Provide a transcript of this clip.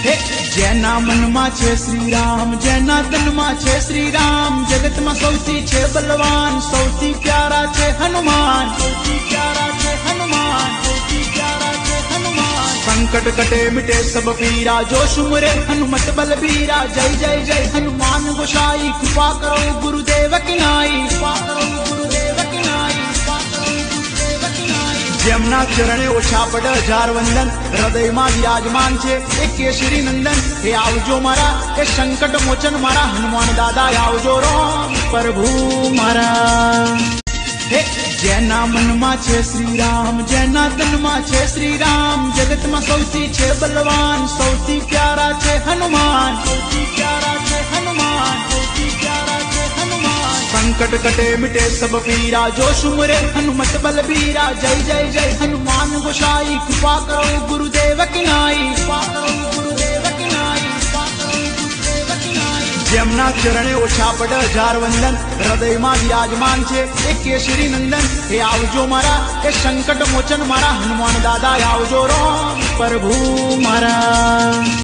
હે જેના મનમાં છે શ્રી રામ, જેના તનમાં છે શ્રી રામ, જગતમાં સૌથી છે બલવાન, સૌથી પ્યારા છે હનુમાન, સૌથી પ્યારા છે હનુમાન, સૌથી પ્યારા છે હનુમાન। संकट कटे मिटे सब पीरा, जो सुमरे हनुमत बलबीरा। जय जय जय हनुमान गोसाई, कृपा करो गुरुदेव की नाई, कृपा करो गुरुदेव की नाई, कृपा करो गुरुदेव की नाई। જેમના ચરણે ઓછા પડ હજાર વંદન, હૃદયમાં વિરાજમાન છે એ કેસરી નંદન। હે આવજો મારા એ સંકટ મોચન મારા હનુમાન દાદા, આવજો રામ પ્રભુ મારા। હે જેના મનમાં છે શ્રી રામ, જેના તનમાં છે શ્રી રામ, જગતમાં સૌથી છે બલવાન, સૌથી પ્યારા છે હનુમાન, સૌથી પ્યારા છે હનુમાન, સૌથી પ્યારા છે હનુમાન। સંકટ કટે મિટે સબ પીરા, જો સુમરે હનુમત બલબીરા। જય જય જય હનુમાન गोसाई, कृपा करो गुरुदेव की नाई, कृपा करो गुरुदेव की नाई, कृपा करो गुरुदेव की नाई। જેમના ચરણે ઓછા પડ હજાર વંદન, હૃદયમાં વિરાજમાન છે એ કેસરી નંદન। હે આવજો મારા એ સંકટ મોચન મારા હનુમાન દાદા, આવજો રામ પ્રભુ મારા।